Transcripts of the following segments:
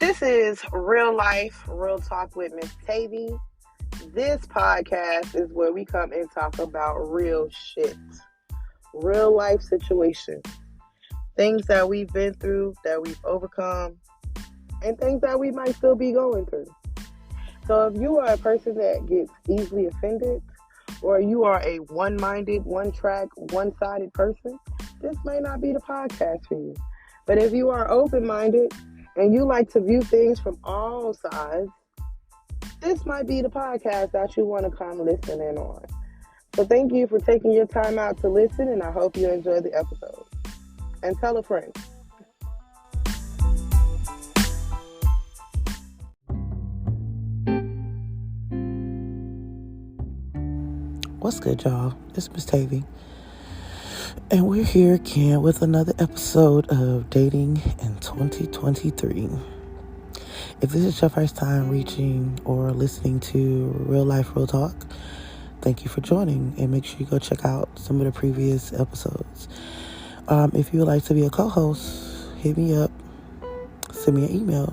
This is Real Life, Real Talk with Miss Tavy. This podcast is where we come and talk about real shit, real life situations, things that we've been through, that we've overcome, and things that we might still be going through. So if you are a person that gets easily offended, or you are a one-minded, one-track, one-sided person, this may not be the podcast for you. But if you are open-minded and you like to view things from all sides, this might be the podcast that you want to come listen in on. So thank you for taking your time out to listen, and I hope you enjoy the episode. And tell a friend. What's good, y'all? It's Miss Tavy. And we're here again with another episode of Dating in 2023. If this is your first time reaching or listening to Real Life, Real Talk, thank you for joining, and make sure you go check out some of the previous episodes. If you would like to be a co-host, hit me up, send me an email.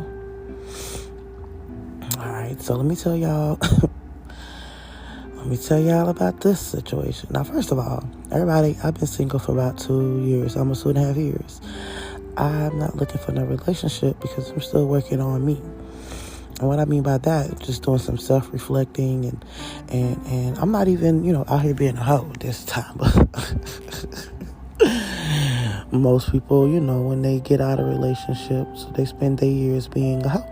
Alright, so let me tell y'all about this situation. Now, first of all, everybody, I've been single for about 2 years, almost 2.5 years. I'm not looking for no relationship because I'm still working on me. And what I mean by that, just doing some self-reflecting and I'm not even, out here being a hoe this time. Most people, when they get out of relationships, they spend their years being a hoe.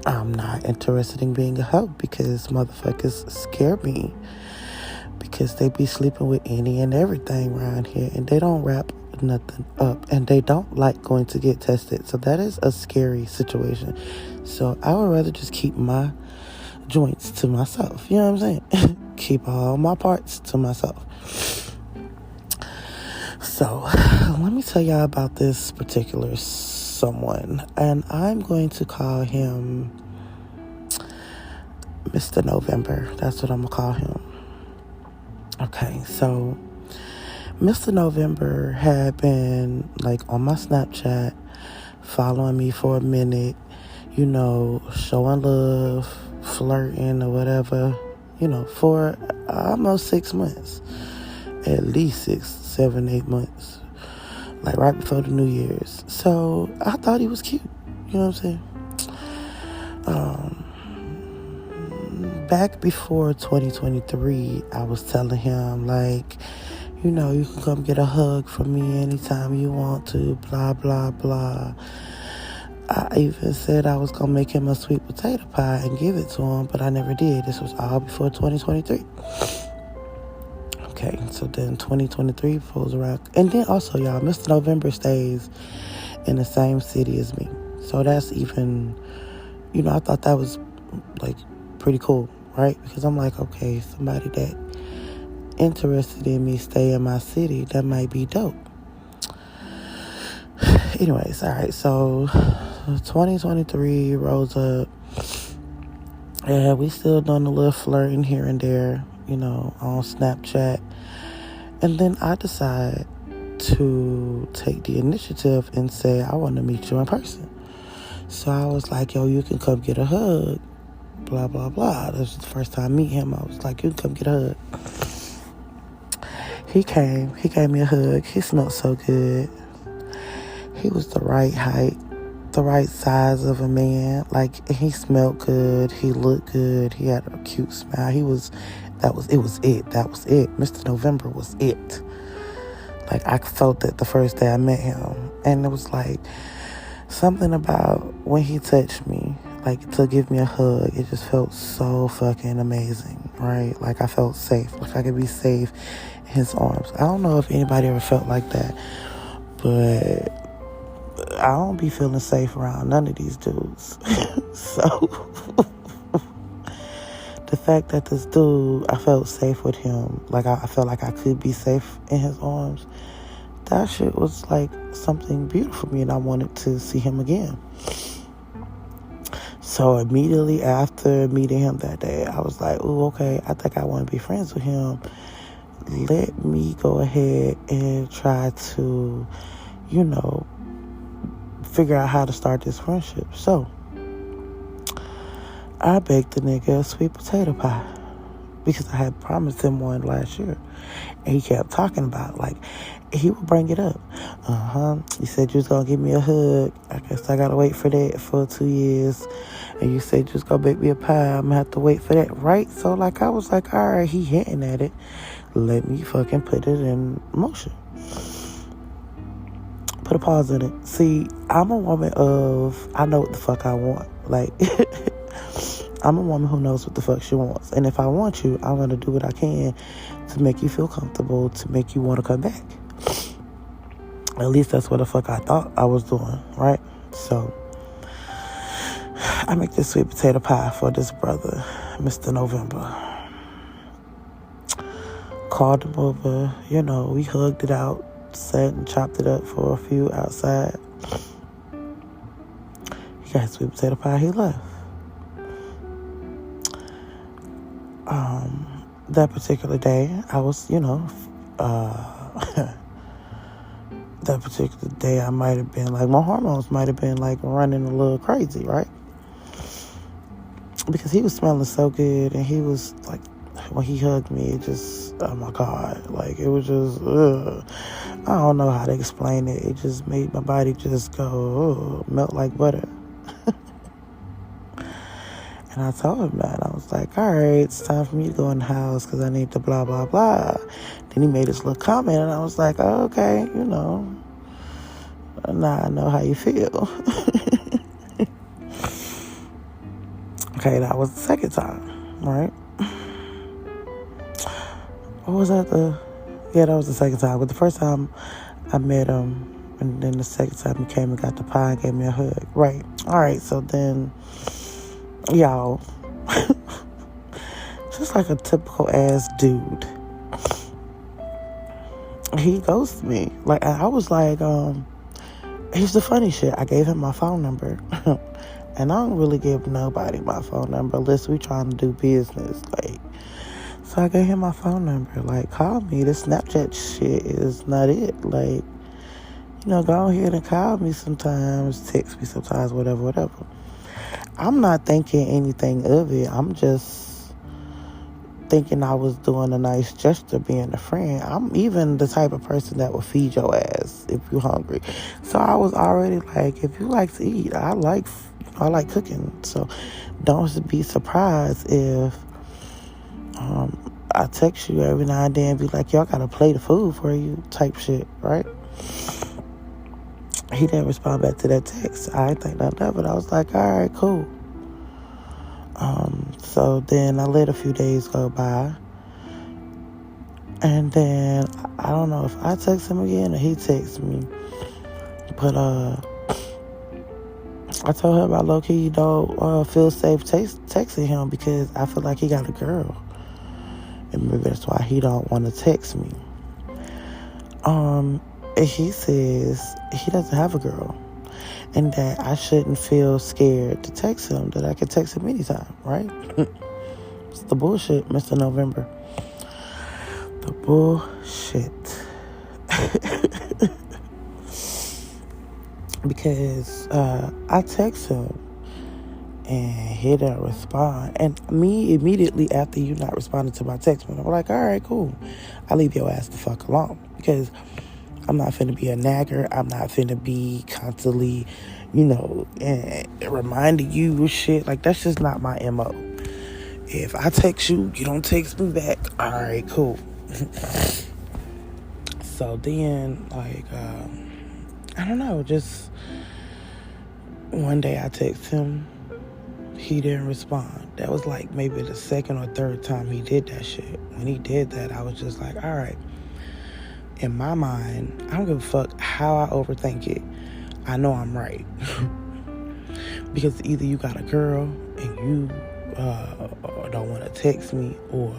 I'm not interested in being a hoe because motherfuckers scare me. Because they be sleeping with any and everything around here, and they don't wrap nothing up, and they don't like going to get tested. So that is a scary situation. So I would rather just keep my joints to myself. You know what I'm saying? Keep all my parts to myself. So let me tell y'all about this particular someone, and I'm going to call him Mr. November. That's what I'm gonna call him. Okay, so Mr. November had been on my Snapchat, following me for a minute, showing love, flirting or whatever, for almost 6 months, at least 6, 7, 8 months. Right before the New Year's. So I thought he was cute. You know what I'm saying? Back before 2023, I was telling him, you can come get a hug from me anytime you want to, blah, blah, blah. I even said I was going to make him a sweet potato pie and give it to him, but I never did. This was all before 2023. Okay, so then 2023 pulls around. And then also, y'all, Mr. November stays in the same city as me. So that's even, I thought that was, pretty cool, right? Because I'm okay, somebody that interested in me stay in my city, that might be dope. Anyways, all right, so 2023 rolls up. Yeah, we still doing a little flirting here and there, on Snapchat. And then I decide to take the initiative and say, I want to meet you in person. So I was like, yo, you can come get a hug, blah, blah, blah. This was the first time I meet him. I was like, you can come get a hug. He gave me a hug. He smelled so good. He was the right height, the right size of a man. He smelled good. He looked good. He had a cute smile. It was it. Mr. November was it. I felt it the first day I met him. And it was something about when he touched me, to give me a hug, it just felt so fucking amazing, right? I felt safe. I could be safe in his arms. I don't know if anybody ever felt like that, but I don't be feeling safe around none of these dudes. So the fact that this dude, I felt safe with him, I felt like I could be safe in his arms, that shit was something beautiful for me, and I wanted to see him again. So immediately after meeting him that day, I was like, ooh, okay, I think I want to be friends with him. Let me go ahead and try to, figure out how to start this friendship. So I baked the nigga a sweet potato pie because I had promised him one last year. And he kept talking about it. Like, he would bring it up. You said you was going to give me a hug. I guess I got to wait for that for 2 years. And you said you was going to bake me a pie. I'm going to have to wait for that, right? So, like, I was like, all right, he hinting at it. Let me fucking put it in motion. Put a pause in it. See, I'm a woman of, I know what the fuck I want. Like, I'm a woman who knows what the fuck she wants. And if I want you, I'm going to do what I can to make you feel comfortable, to make you want to come back. At least that's what the fuck I thought I was doing, right? So, I make this sweet potato pie for this brother, Mr. November. Called him over, we hugged it out, sat and chopped it up for a few outside. He got sweet potato pie, he left. That particular day, I was, that particular day I might have been like, my hormones might have been like running a little crazy, right? Because he was smelling so good, and he was like, when he hugged me, it just, oh my God, like it was just, I don't know how to explain it. It just made my body just go, melt like butter. And I told him that. I was like, all right, it's time for me to go in the house because I need to blah, blah, blah. Then he made this little comment, and I was like, oh, okay, now I know how you feel. Okay, that was the second time, right? What was that? Yeah, that was the second time. But the first time I met him, and then the second time he came and got the pie and gave me a hug. Right. All right, so then, y'all, just like a typical ass dude, he ghosted me. Like, I was like, here's the funny shit. I gave him my phone number. And I don't really give nobody my phone number unless we trying to do business. Like, so I gave him my phone number. Like, call me. This Snapchat shit is not it. Like, go ahead and call me sometimes, text me sometimes, whatever. I'm not thinking anything of it. I'm just thinking I was doing a nice gesture being a friend. I'm even the type of person that will feed your ass if you're hungry. So I was already like, if you like to eat, I like cooking. So don't be surprised if I text you every now and then and be like, y'all got a plate of food for you type shit, right? He didn't respond back to that text. I didn't think nothing of it. I was like, all right, cool. So then I let a few days go by. And then I don't know if I text him again or he texts me. But I told him I low-key don't feel safe texting him because I feel like he got a girl. And maybe that's why he don't want to text me. And he says he doesn't have a girl. And that I shouldn't feel scared to text him, that I can text him anytime, right? It's the bullshit, Mr. November. The bullshit. Because I text him and he didn't respond. And me, immediately after you not responding to my text, I'm like, all right, cool. I'll leave your ass the fuck alone. Because I'm not finna be a nagger. I'm not finna be constantly, reminding you of shit. Like, that's just not my MO. If I text you, you don't text me back. All right, cool. So then, like, I don't know, just one day I text him. He didn't respond. That was like maybe the second or third time he did that shit. When he did that, I was just like, all right. In my mind, I don't give a fuck how I overthink it. I know I'm right. Because either you got a girl and you don't want to text me, or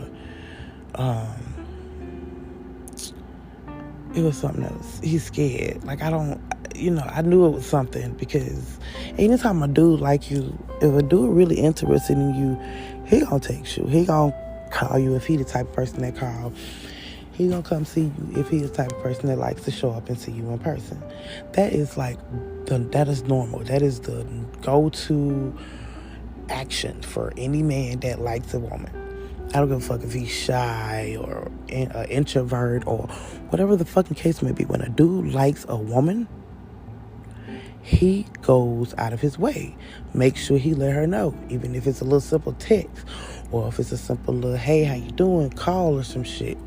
it was something else. He's scared. Like, I knew it was something, because anytime a dude like you, if a dude really interested in you, he gonna text you. He gonna call you if he the type of person that call. He gonna come see you if he the type of person that likes to show up and see you in person. That is like, that is normal. That is the go-to action for any man that likes a woman. I don't give a fuck if he's shy or an introvert or whatever the fucking case may be. When a dude likes a woman, he goes out of his way. Make sure he let her know, even if it's a little simple text or if it's a simple little, hey, how you doing, call or some shit.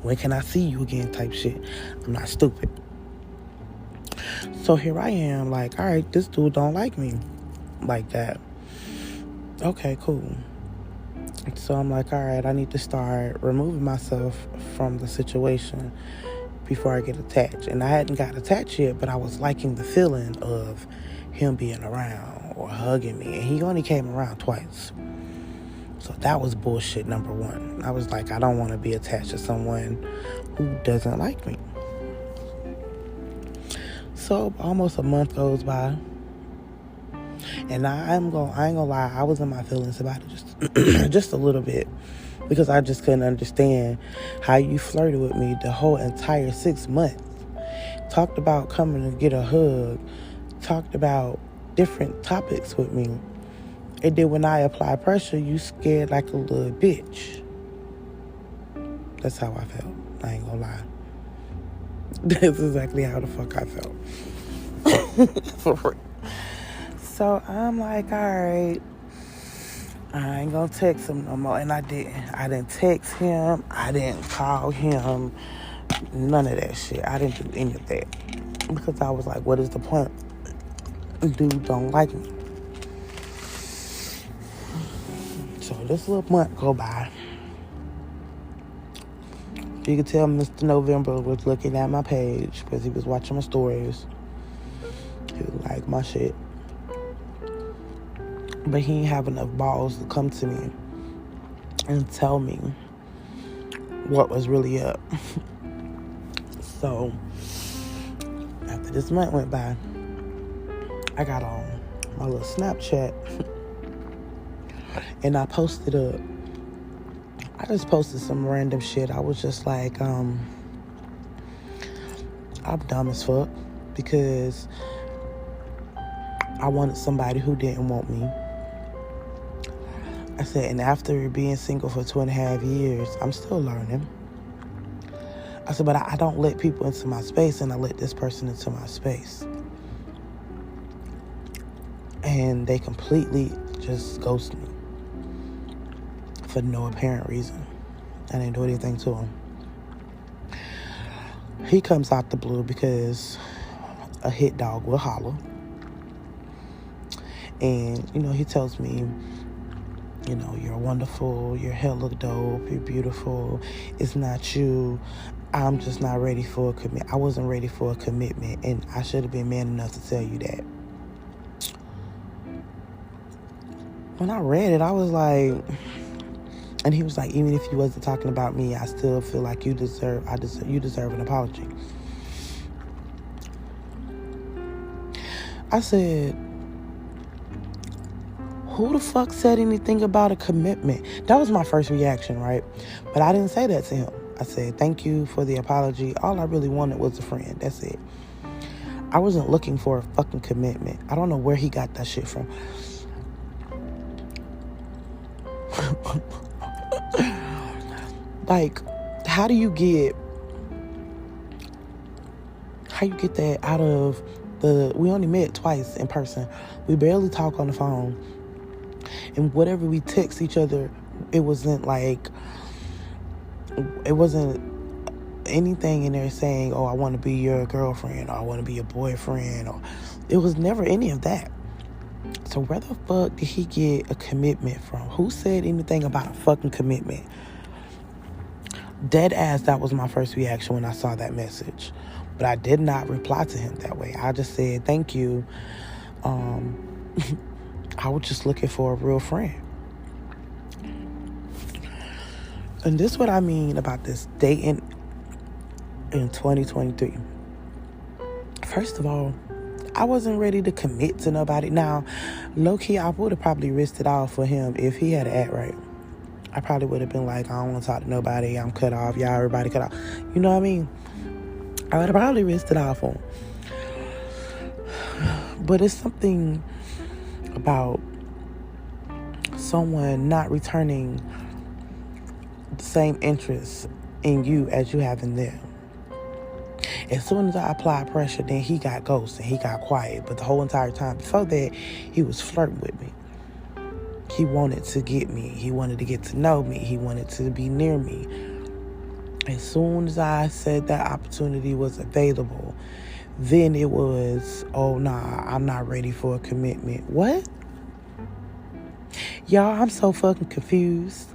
When can I see you again type shit. I'm not stupid. So here I am, like, all right, this dude don't like me like that. Okay, cool. So I'm like, all right, I need to start removing myself from the situation before I get attached. And I hadn't got attached yet, but I was liking the feeling of him being around or hugging me. And he only came around twice. So that was bullshit number one. I was like, I don't want to be attached to someone who doesn't like me. So almost a month goes by. And I ain't gonna lie, I was in my feelings about it just a little bit, because I just couldn't understand how you flirted with me the whole entire 6 months. Talked about coming to get a hug, talked about different topics with me. And then when I apply pressure, you scared like a little bitch. That's how I felt. I ain't gonna lie. That's exactly how the fuck I felt. For real. So I'm like, all right, I ain't gonna text him no more. And I didn't text him. I didn't call him. None of that shit. I didn't do any of that. Because I was like, what is the point? Dude don't like me. So this little month go by. You could tell Mr. November was looking at my page because he was watching my stories. He was like my shit. But he didn't have enough balls to come to me and tell me what was really up. So, after this month went by, I got on my little Snapchat and I posted up. I just posted some random shit. I was just like, I'm dumb as fuck because I wanted somebody who didn't want me. I said, and after being single for 2.5 years, I'm still learning. I said, but I don't let people into my space, and I let this person into my space. And they completely just ghost me for no apparent reason. I didn't do anything to him. He comes out the blue because a hit dog will holler. And, he tells me, you're wonderful, your hair look dope, you're beautiful, it's not you, I'm just not ready for a commitment. I wasn't ready for a commitment, and I should have been man enough to tell you that. When I read it, I was like, and he was like, even if you wasn't talking about me, I still feel like you deserve an apology. I said, who the fuck said anything about a commitment? That was my first reaction, right? But I didn't say that to him. I said, thank you for the apology. All I really wanted was a friend. That's it. I wasn't looking for a fucking commitment. I don't know where he got that shit from. Like, how you get that out of we only met twice in person. We barely talk on the phone. And whatever we text each other, it wasn't anything in there saying, oh, I want to be your girlfriend, or I want to be your boyfriend, or it was never any of that. So where the fuck did he get a commitment from? Who said anything about a fucking commitment? Dead ass, that was my first reaction when I saw that message. But I did not reply to him that way. I just said, thank you. I was just looking for a real friend. And this is what I mean about this dating in 2023. First of all, I wasn't ready to commit to nobody. Now, low-key, I would have probably risked it all for him if he had to act right. I probably would have been like, I don't want to talk to nobody. I'm cut off. Y'all, everybody cut off. You know what I mean? I would have probably risked it all for him. But it's something about someone not returning the same interest in you as you have in them. As soon as I applied pressure, then he got ghost and he got quiet. But the whole entire time before that, he was flirting with me. He wanted to get me. He wanted to get to know me. He wanted to be near me. As soon as I said that opportunity was available, then it was, oh, nah, I'm not ready for a commitment. What? Y'all, I'm so fucking confused.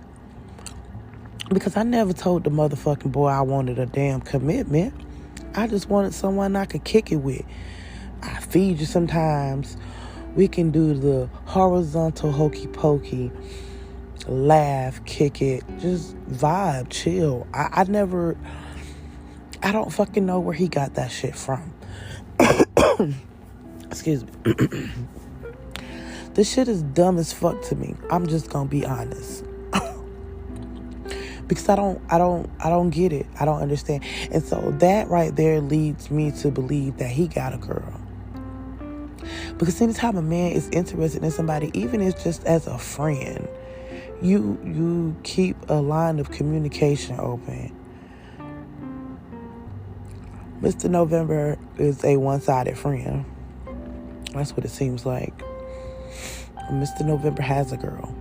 Because I never told the motherfucking boy I wanted a damn commitment. I just wanted someone I could kick it with. I feed you sometimes. We can do the horizontal hokey pokey, laugh, kick it, just vibe, chill. I don't fucking know where he got that shit from. Excuse me. This shit is dumb as fuck to me. I'm just gonna be honest. Because I don't get it. I don't understand. And so that right there leads me to believe that he got a girl. Because anytime a man is interested in somebody, even if it's just as a friend, you keep a line of communication open. Mr. November is a one-sided friend. That's what it seems like. Mr. November has a girl.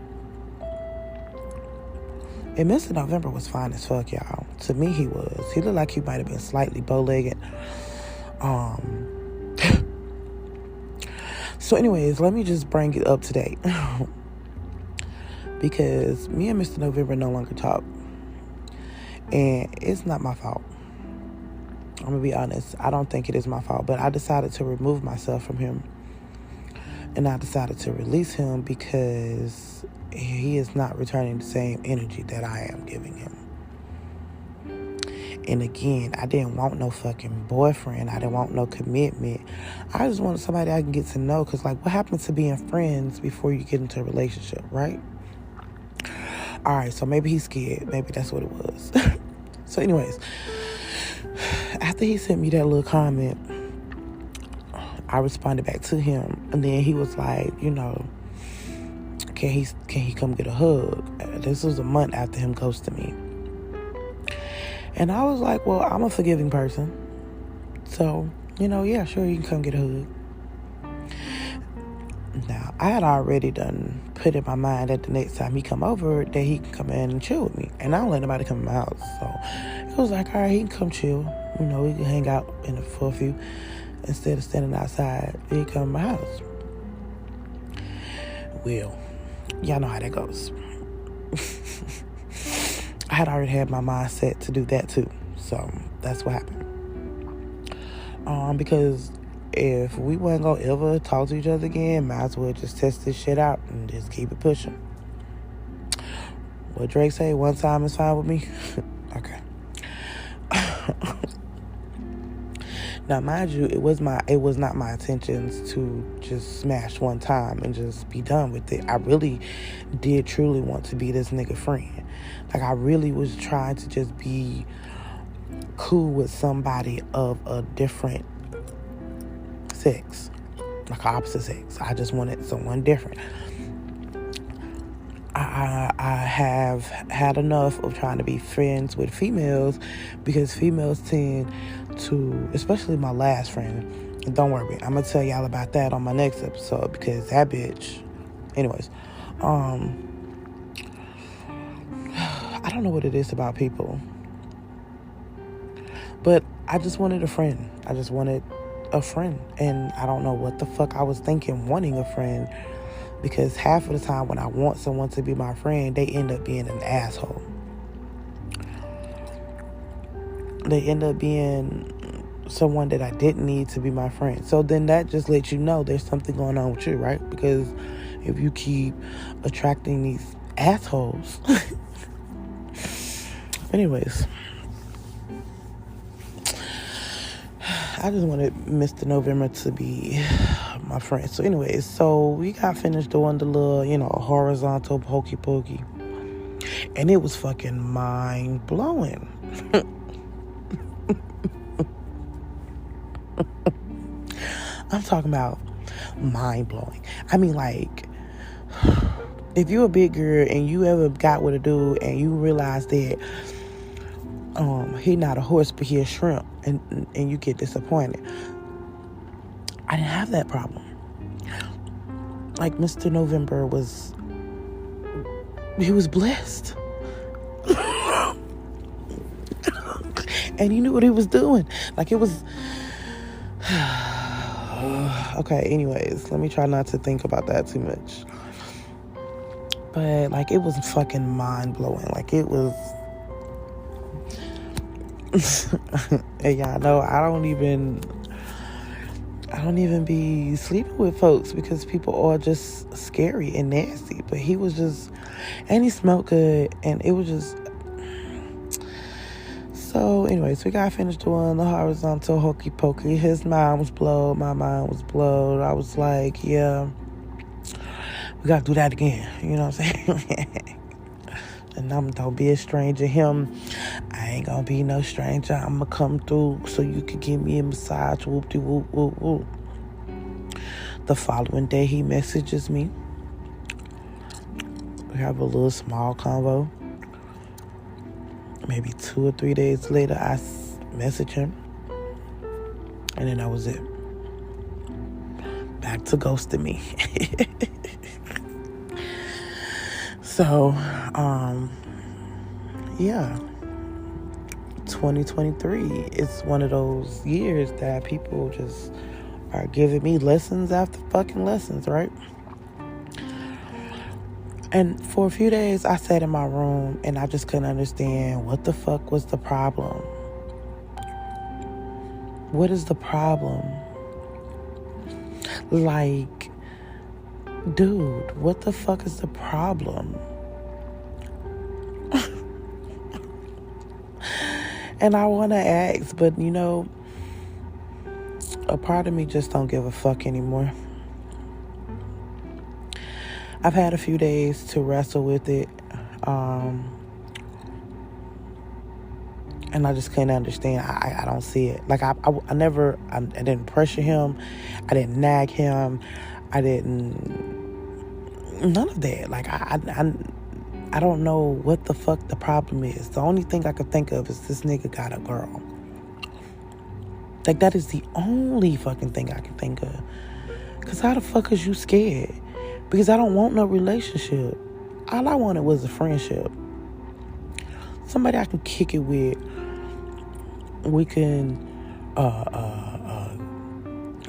And Mr. November was fine as fuck, y'all. To me, he was. He looked like he might have been slightly bow-legged. So anyways, let me just bring it up to date. Because me and Mr. November no longer talk. And it's not my fault. I'm going to be honest. I don't think it is my fault. But I decided to remove myself from him. And I decided to release him because he is not returning the same energy that I am giving him. And again, I didn't want no fucking boyfriend. I didn't want no commitment. I just wanted somebody I can get to know. Because, like, what happens to being friends before you get into a relationship, right? All right, so maybe he's scared. Maybe that's what it was. So anyways, after he sent me that little comment, I responded back to him. And then he was like, you know, can he come get a hug? This was a month after him ghosting me. And I was like, well, I'm a forgiving person. So, you know, yeah, sure, you can come get a hug. Now, I had already put in my mind that the next time he come over, that he can come in and chill with me. And I don't let nobody come in my house. So, it was like, all right, he can come chill. You know, we can hang out for a few. Instead of standing outside, he can come in my house. Well, y'all know how that goes. I had already had my mind set to do that too. So that's what happened. Because if we weren't going to ever talk to each other again, might as well just test this shit out and just keep it pushing. What Drake say, one time is fine with me? Okay. Now, mind you, it was not my intentions to just smash one time and just be done with it. I really did truly want to be this nigga friend. Like, I really was trying to just be cool with somebody of a different sex, like opposite sex. I just wanted someone different. I have had enough of trying to be friends with females, because females tend to, especially my last friend, and don't worry, I'm gonna tell y'all about that on my next episode, because that bitch, anyways, I don't know what it is about people, but I just wanted a friend. I just wanted a friend, and I don't know what the fuck I was thinking wanting a friend, because half of the time when I want someone to be my friend, they end up being an asshole. They end up being someone that I didn't need to be my friend. So then that just lets you know there's something going on with you, right? Because if you keep attracting these assholes. Anyways, I just wanted Mr. November to be my friend. So anyways, so we got finished doing the little, horizontal hokey pokey. And it was fucking mind blowing. I'm talking about mind blowing. I mean, like, if you a big girl and you ever got with a dude and you realize that he not a horse but he a shrimp, and you get disappointed. I didn't have that problem. Like, Mr. November was blessed. And he knew what he was doing. Like, it was okay, anyways, let me try not to think about that too much. But like, it was fucking mind-blowing. Like, it was and y'all know I don't even be sleeping with folks because people are just scary and nasty. But he was just, and he smelled good, and it was just. So anyways, we got finished doing the horizontal hokey pokey. His mind was blowed, my mind was blowed. I was like, yeah, we gotta do that again. You know what I'm saying? And don't be a stranger. Him, I ain't gonna be no stranger. I'm gonna come through so you can give me a massage. Whoop-de-whoop, whoop, whoop. The following day, he messages me. We have a little small convo. Maybe 2 or 3 days later, I message him. And then that was it. Back to ghosting me. So, yeah. 2023 is one of those years that people just are giving me lessons after fucking lessons, right? And for a few days, I sat in my room and I just couldn't understand what the fuck was the problem. What is the problem? Like, dude, what the fuck is the problem? And I want to ask, but you know, a part of me just don't give a fuck anymore. I've had a few days to wrestle with it. And I just couldn't understand. I don't see it. Like, I didn't pressure him. I didn't nag him. None of that. Like, I don't know what the fuck the problem is. The only thing I could think of is this nigga got a girl. Like, that is the only fucking thing I can think of. Because how the fuck is you scared? Because I don't want no relationship. All I wanted was a friendship. Somebody I can kick it with. We can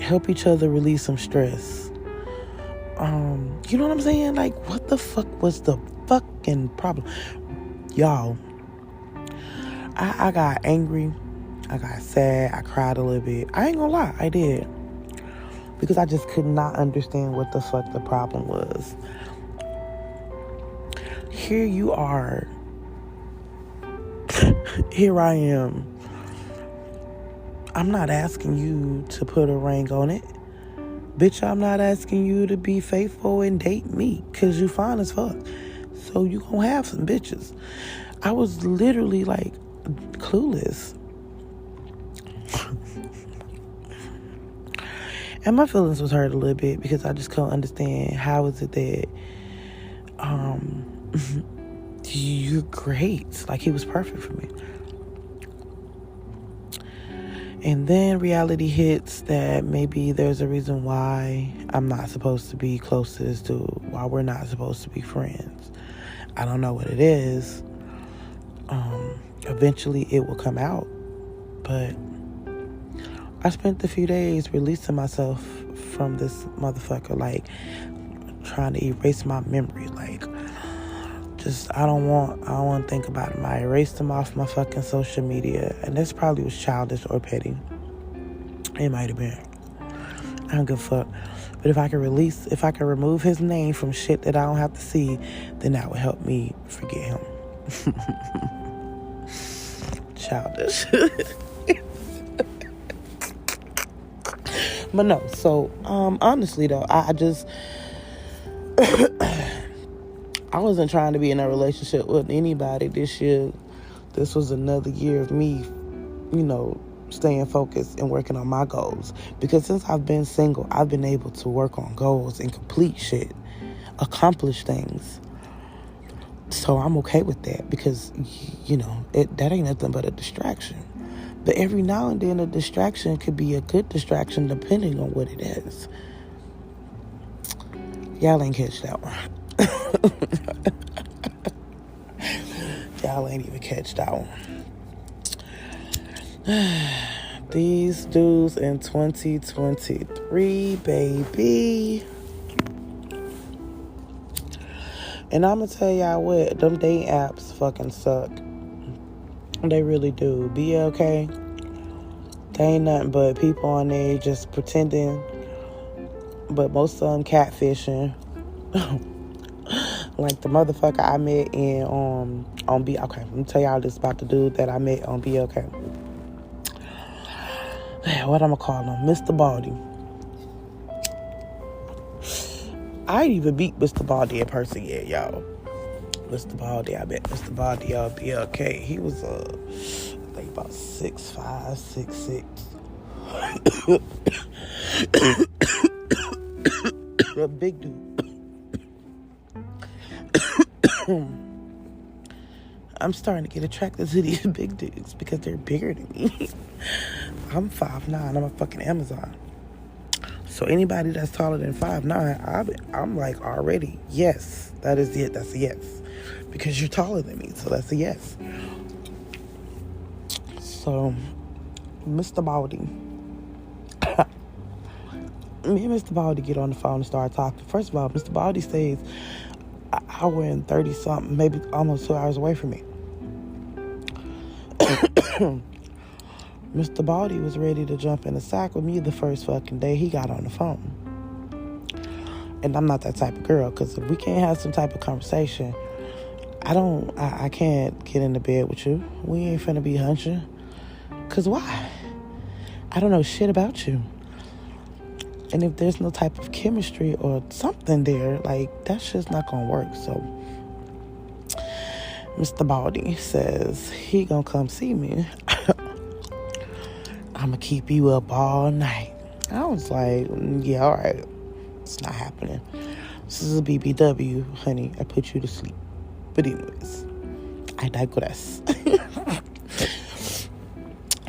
help each other release some stress. You know what I'm saying? Like, what the fuck was the fucking problem? Y'all, I got angry. I got sad. I cried a little bit. I ain't gonna lie, I did. Because I just could not understand what the fuck the problem was. Here you are. Here I am. I'm not asking you to put a ring on it. Bitch, I'm not asking you to be faithful and date me. Because you fine as fuck. So you gonna have some bitches. I was literally like clueless. And my feelings was hurt a little bit because I just couldn't understand how is it that you're great. Like, he was perfect for me. And then reality hits that maybe there's a reason why I'm not supposed to be close to this dude, why we're not supposed to be friends. I don't know what it is. Eventually it will come out. But I spent a few days releasing myself from this motherfucker, like trying to erase my memory. Like, just I don't want to think about him. I erased him off my fucking social media, and this probably was childish or petty. It might have been. I don't give a fuck. But if I can remove his name from shit that I don't have to see, then that would help me forget him. Childish. But no, so honestly though, I just I wasn't trying to be in a relationship with anybody this year. This was another year of me, you know, staying focused and working on my goals. Because since I've been single, I've been able to work on goals and complete shit. accomplish things. So I'm okay with that because, that ain't nothing but a distraction. But every now and then a distraction could be a good distraction depending on what it is. Y'all ain't catch that one. Y'all ain't even catch that one. These dudes in 2023, baby. And I'm going to tell y'all what, them dating apps fucking suck. They really do. BLK, they ain't nothing but people on there just pretending, but most of them catfishing. Like the motherfucker I met in on B. Okay, let me tell y'all this about the dude that I met on BLK. What I'm gonna call him? Mr. Baldy. I ain't even meet Mr. Baldy in person yet, y'all. Mr. Baldy, I met Mr. Baldy on BLK. He was I think about 6'5", 6'6". A big dude. I'm starting to get attracted to these big dudes because they're bigger than me. I'm 5'9". I'm a fucking Amazon. So anybody that's taller than 5'9", I'm like already, yes, that is it. That's a yes. Because you're taller than me, so that's a yes. So, Mr. Baldy. Me and Mr. Baldy get on the phone and start talking. First of all, Mr. Baldy stays an hour and 30-something, maybe almost 2 hours away from me. Mr. Baldy was ready to jump in the sack with me the first fucking day he got on the phone. And I'm not that type of girl, because if we can't have some type of conversation, I can't get into bed with you. We ain't finna be hunching. Because why? I don't know shit about you. And if there's no type of chemistry or something there, like, that's just not gonna work. So, Mr. Baldy says he gonna come see me. I'm gonna keep you up all night. I was like, yeah, all right. It's not happening. This is a BBW, honey. I put you to sleep. But anyways, I digress.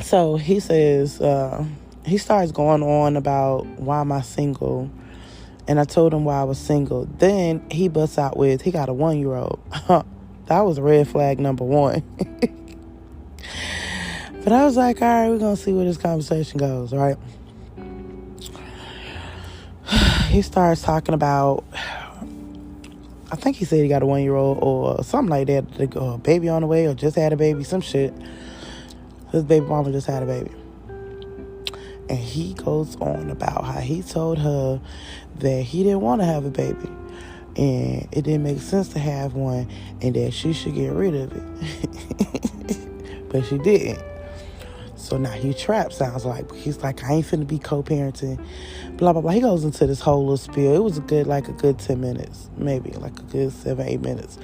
So he says, he starts going on about why am I single. And I told him why I was single. Then he busts out with, he got a 1-year-old. That was red flag number 1. But I was like, all right, we're going to see where this conversation goes, right? He starts talking about, I think he said he got a 1-year-old or something like that, a baby on the way or just had a baby, some shit. His baby mama just had a baby. And he goes on about how he told her that he didn't want to have a baby. And it didn't make sense to have one and that she should get rid of it. But she didn't. So now he trapped, sounds like. He's like, I ain't finna be co-parenting. Blah, blah, blah. He goes into this whole little spiel. It was a good 10 minutes. Maybe like a good 7-8 minutes.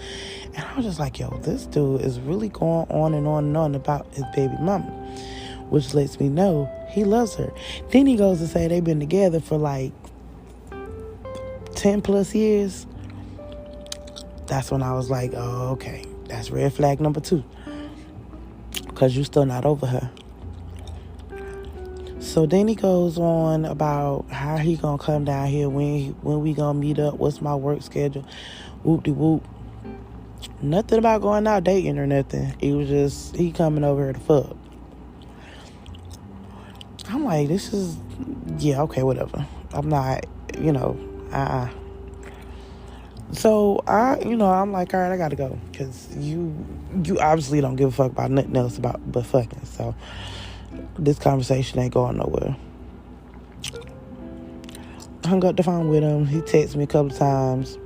And I was just like, yo, this dude is really going on and on and on about his baby mama. Which lets me know he loves her. Then he goes to say they've been together for like 10 plus years. That's when I was like, oh, okay. That's red flag number 2. Because you still not over her. So then he goes on about how he gonna come down here, when we gonna meet up, what's my work schedule, whoop-de-whoop. Nothing about going out dating or nothing. It was just, he coming over here to fuck. I'm like, this is, yeah, okay, whatever. I'm not, So, I'm like, all right, I gotta go. Because you obviously don't give a fuck about nothing else but fucking. So, this conversation ain't going nowhere. Hung up the phone with him. He texted me a couple of times.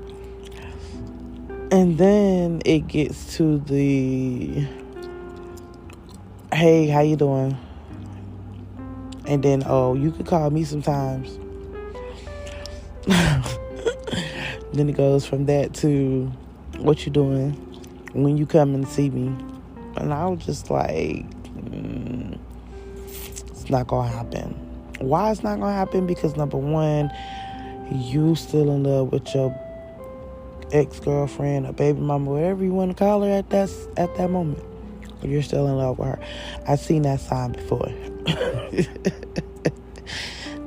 And then it gets to the, hey, how you doing? And then, oh, you could call me sometimes. Then it goes from that to, what you doing? When you come and see me? And I was just like, it's not gonna happen. Why it's not gonna happen? Because number 1, you still in love with your ex-girlfriend, a baby mama, whatever you want to call her at that moment. You're still in love with her. I've seen that sign before.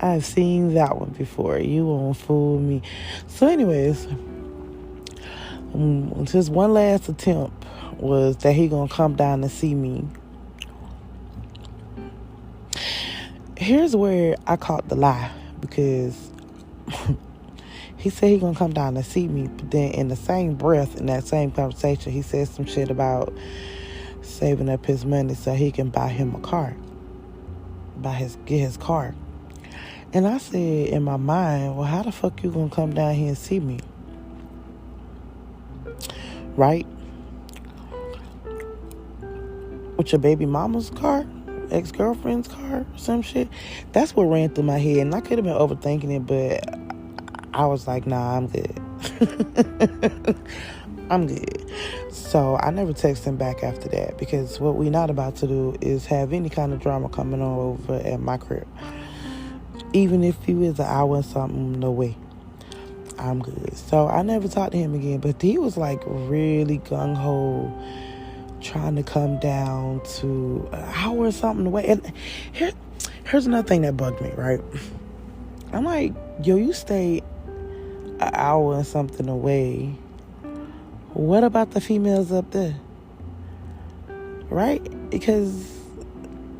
I've seen that one before. You won't fool me. So anyways, his one last attempt was that he gonna come down and see me. Here's where I caught the lie, because he said he gonna come down and see me, but then in the same breath, in that same conversation, he said some shit about saving up his money so he can buy him a car, get his car. And I said in my mind, well, how the fuck you gonna come down here and see me? Right? With your baby mama's car? Ex-girlfriend's car? Or some shit? That's what ran through my head. And I could have been overthinking it, but I was like, nah, I'm good. I'm good. So I never texted him back after that, because what we not about to do is have any kind of drama coming on over at my crib. Even if he was an hour and something, no way. I'm good. So I never talked to him again, but he was like really gung-ho, trying to come down to an hour or something away. And here's another thing that bugged me, right? I'm like, yo, you stay an hour and something away. What about the females up there? Right? Because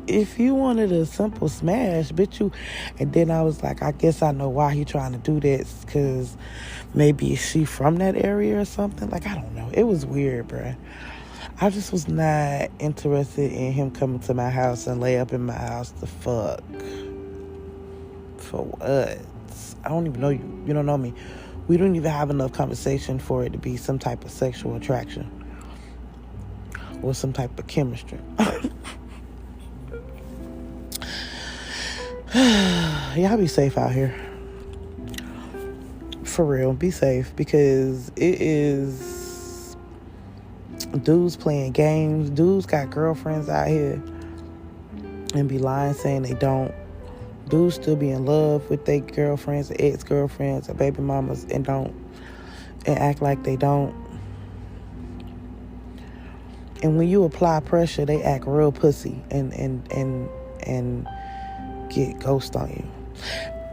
if you wanted a simple smash, bitch, you... And then I was like, I guess I know why he trying to do this, because maybe she from that area or something. Like, I don't know. It was weird, bruh. I just was not interested in him coming to my house and lay up in my house to fuck. For what? I don't even know you. You don't know me. We don't even have enough conversation for it to be some type of sexual attraction or some type of chemistry. Y'all be safe out here. For real, be safe, because it is dudes playing games. Dudes got girlfriends out here and be lying saying they don't. Dudes still be in love with their girlfriends, or ex-girlfriends, or baby mamas, and act like they don't. And when you apply pressure, they act real pussy and get ghost on you.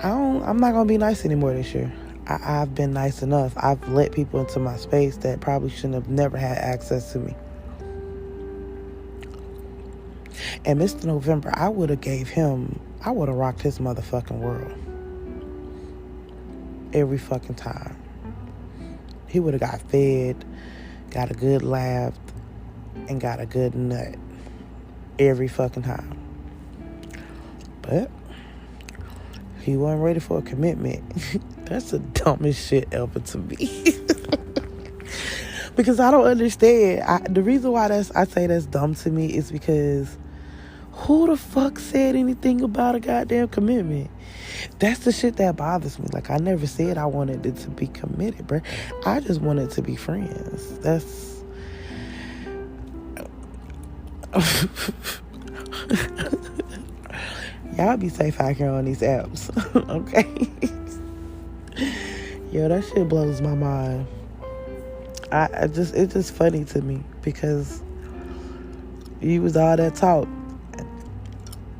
I'm not gonna be nice anymore this year. I've been nice enough. I've let people into my space that probably shouldn't have never had access to me. And Mr. November, I would have rocked his motherfucking world. Every fucking time. He would have got fed, got a good laugh, and got a good nut. Every fucking time. But he wasn't ready for a commitment. That's the dumbest shit ever to me. Because I don't understand. The reason why I say that's dumb to me is because who the fuck said anything about a goddamn commitment? That's the shit that bothers me. Like, I never said I wanted it to be committed, bruh. I just wanted to be friends. That's... Y'all be safe out here on these apps. Okay? Yo, that shit blows my mind. It's just funny to me, because you was all that talk.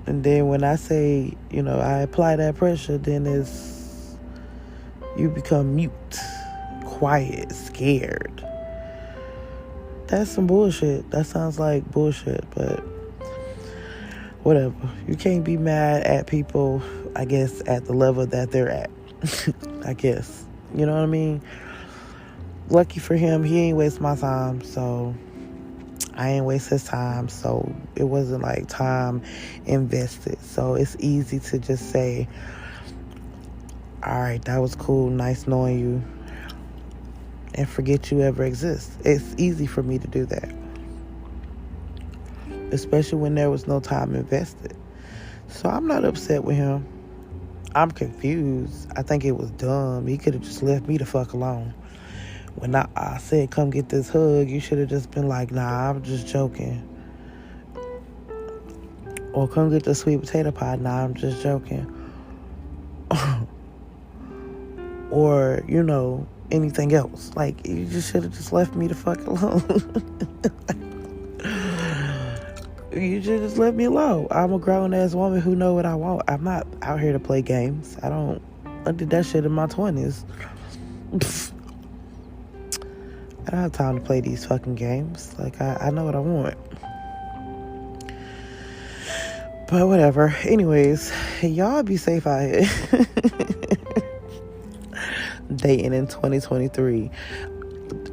And then when I say, I apply that pressure, then you become mute, quiet, scared. That's some bullshit. That sounds like bullshit, but whatever. You can't be mad at people, I guess, at the level that they're at. I guess. You know what I mean? Lucky for him, he ain't waste my time, so I ain't waste his time, so it wasn't like time invested. So it's easy to just say, all right, that was cool, nice knowing you, and forget you ever exist. It's easy for me to do that, especially when there was no time invested. So I'm not upset with him. I'm confused. I think it was dumb. He could have just left me the fuck alone. When I said, come get this hug, you should have just been like, nah, I'm just joking. Or come get the sweet potato pie, nah, I'm just joking. Or, anything else. Like, you just should have just left me the fuck alone. You should just let me alone. I'm a grown-ass woman who know what I want. I'm not out here to play games. I did that shit in my 20s. I don't have time to play these fucking games. Like, I know what I want. But whatever. Anyways, y'all be safe out here. Dating in 2023.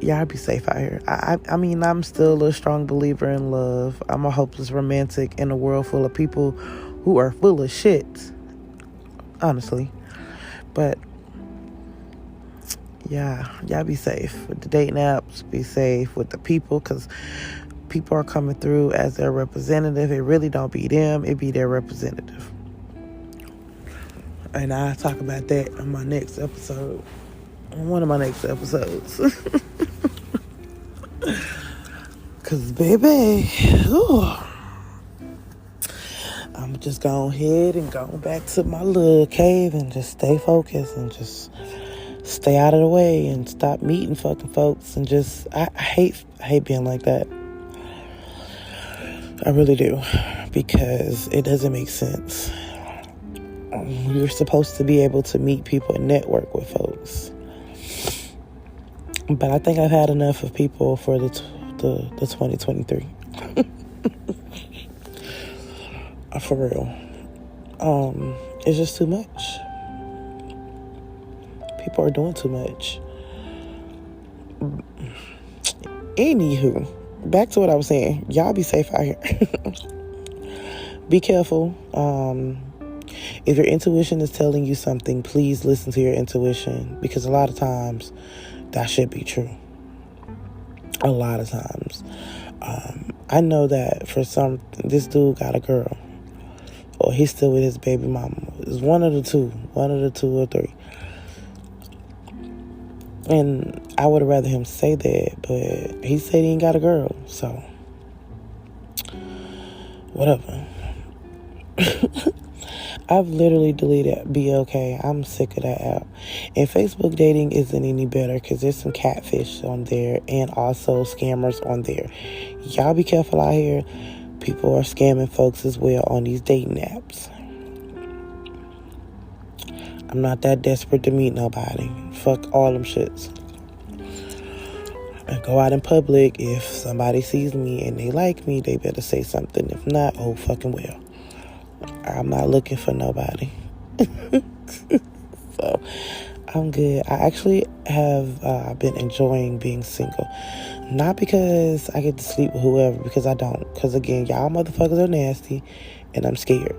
Y'all be safe out here. I mean, I'm still a strong believer in love. I'm a hopeless romantic in a world full of people who are full of shit. Honestly. But yeah, y'all be safe with the dating apps. Be safe with the people, because people are coming through as their representative. It really don't be them. It be their representative. And I'll talk about that on my next episode. On one of my next episodes. Because, baby, I'm just going ahead and going back to my little cave and just stay focused and just stay out of the way and stop meeting fucking folks. And just, I hate being like that. I really do. Because it doesn't make sense. You're supposed to be able to meet people and network with folks. But I think I've had enough of people for the 2023. For real. It's just too much. People are doing too much. Anywho, back to what I was saying. Y'all be safe out here. Be careful. If your intuition is telling you something, please listen to your intuition, because a lot of times that should be true. A lot of times. I know that this dude got a girl, or he's still with his baby mama. It's one of the two or three. And I would have rather him say that, but he said he ain't got a girl, so whatever. I've literally deleted BLK. I'm sick of that app. And Facebook dating isn't any better, because there's some catfish on there and also scammers on there. Y'all be careful out here. People are scamming folks as well on these dating apps. I'm not that desperate to meet nobody. Fuck all them shits. I go out in public. If somebody sees me and they like me, they better say something. If not, oh fucking well. I'm not looking for nobody. So, I'm good. I actually have been enjoying being single. Not because I get to sleep with whoever, because I don't. Because, again, y'all motherfuckers are nasty, and I'm scared.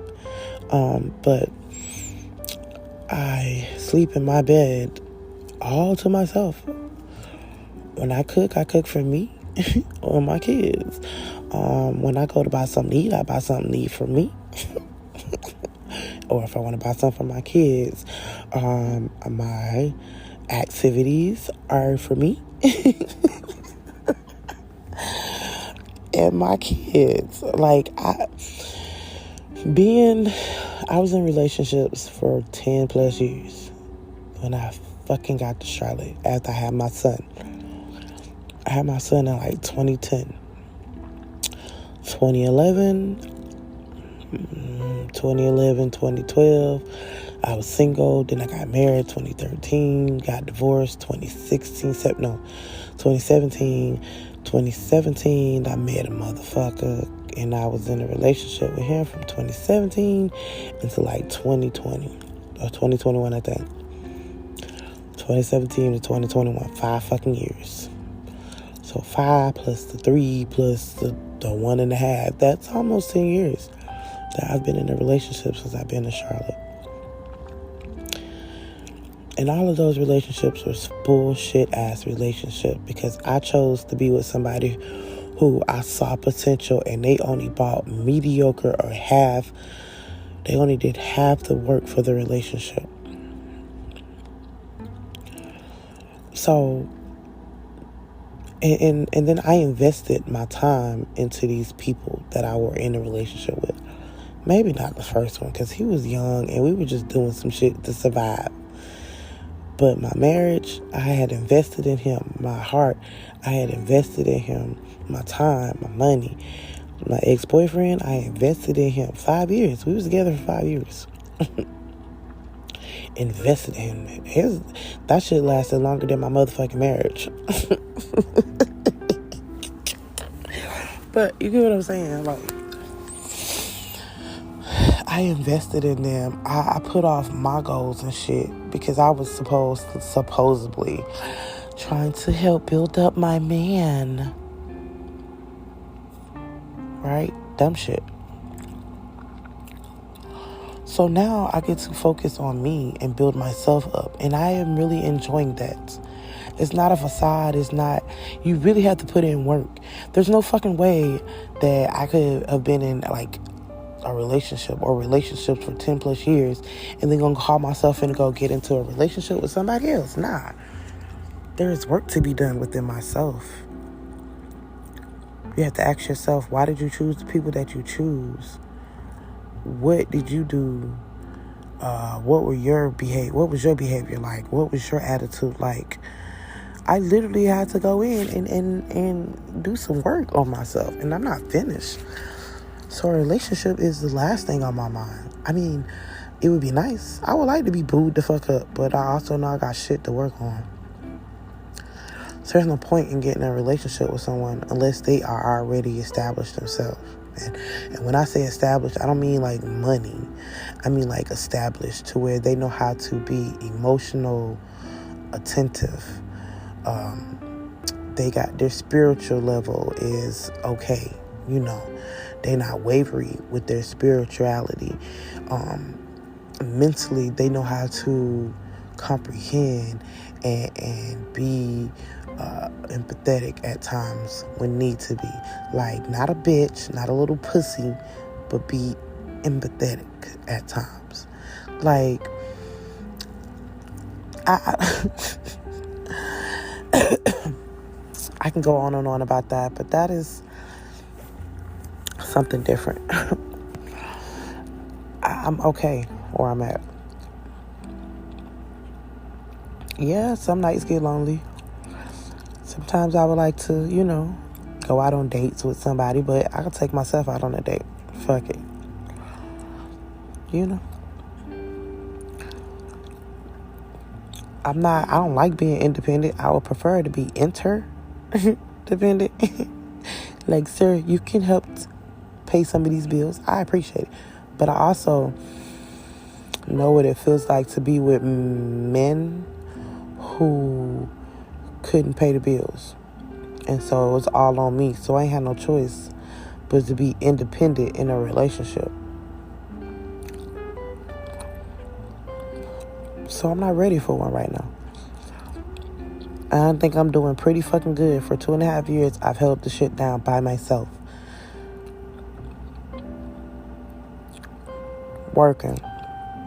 But I sleep in my bed all to myself. When I cook for me or my kids. When I go to buy something to eat, I buy something to eat for me. Or if I want to buy something for my kids, my activities are for me and my kids. Like, I was in relationships for 10 plus years when I fucking got to Charlotte after I had my son. I had my son in like 2010. 2012, I was single. Then I got married 2013, got divorced 2017, I met a motherfucker, and I was in a relationship with him from 2017 until like 2020 or 2021, I think. 2017 to 2021, 5 fucking years. So 5 plus the 3 plus the 1.5, that's almost 10 years that I've been in a relationship since I've been in Charlotte. And all of those relationships were bullshit ass relationship, because I chose to be with somebody who I saw potential, and they only bought mediocre or half. They only did half the work for the relationship. So, and then I invested my time into these people that I were in a relationship with. Maybe not the first one, because he was young and we were just doing some shit to survive. But my marriage, I had invested in him. My heart, I had invested in him. My time, my money. My ex-boyfriend, I invested in him. 5 years. We was together for 5 years. Invested in him. That shit lasted longer than my motherfucking marriage. But you get what I'm saying? Like, I invested in them. I put off my goals and shit because I was supposedly trying to help build up my man. Right? Dumb shit. So now I get to focus on me and build myself up. And I am really enjoying that. It's not a facade. It's not... You really have to put in work. There's no fucking way that I could have been in, like, a relationship or relationships for 10 plus years and then gonna call myself and go get into a relationship with somebody else. Nah. There is work to be done within myself. You have to ask yourself, why did you choose the people that you choose? What did you do? What was your behavior like? What was your attitude like? I literally had to go in and do some work on myself, and I'm not finished. So a relationship is the last thing on my mind. I mean, it would be nice. I would like to be booed the fuck up, but I also know I got shit to work on. So there's no point in getting in a relationship with someone unless they are already established themselves. And when I say established, I don't mean like money. I mean like established to where they know how to be emotional, attentive. They got their spiritual level is okay. You know, they're not wavering with their spirituality. Mentally, they know how to comprehend and be empathetic at times when need to be. Like, not a bitch, not a little pussy, but be empathetic at times. Like, I can go on and on about that, but that is something different. I'm okay where I'm at. Yeah, some nights get lonely. Sometimes I would like to, go out on dates with somebody, but I can take myself out on a date. Fuck it. I don't like being independent. I would prefer to be interdependent. Like, sir, you can help pay some of these bills. I appreciate it. But I also know what it feels like to be with men who couldn't pay the bills. And so it was all on me. So I ain't had no choice but to be independent in a relationship. So I'm not ready for one right now. I think I'm doing pretty fucking good. For 2.5 years, I've held the shit down by myself. Working,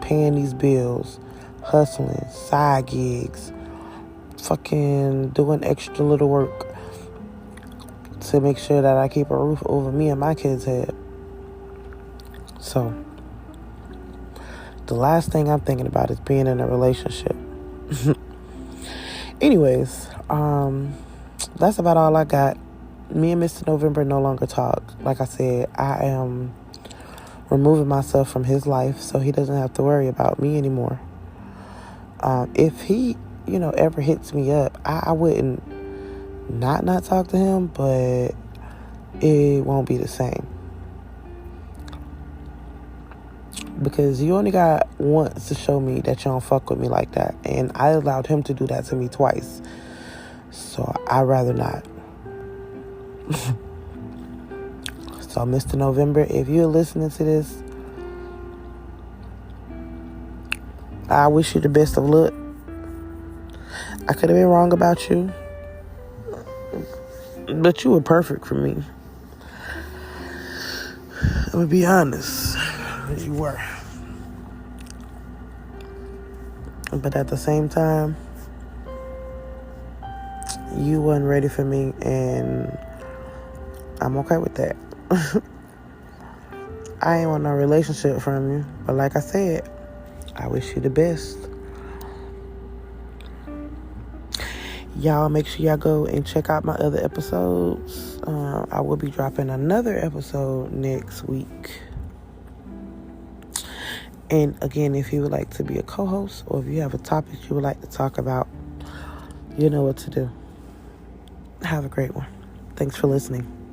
paying these bills, hustling, side gigs, fucking doing extra little work to make sure that I keep a roof over me and my kids' head. So, the last thing I'm thinking about is being in a relationship. Anyways, that's about all I got. Me and Mr. November no longer talk. Like I said, I am removing myself from his life so he doesn't have to worry about me anymore. If he, ever hits me up, I wouldn't not talk to him, but it won't be the same. Because you only got once to show me that you don't fuck with me like that. And I allowed him to do that to me twice. So I'd rather not. So, Mr. November, if you're listening to this, I wish you the best of luck. I could have been wrong about you, but you were perfect for me. I'm gonna be honest. You were. But at the same time, you weren't ready for me, and I'm okay with that. I ain't want no relationship from you, but like I said, I wish you the best. Y'all make sure y'all go and check out my other episodes. I will be dropping another episode next week. And again, if you would like to be a co-host or if you have a topic you would like to talk about, you know what to do. Have a great one. Thanks for listening.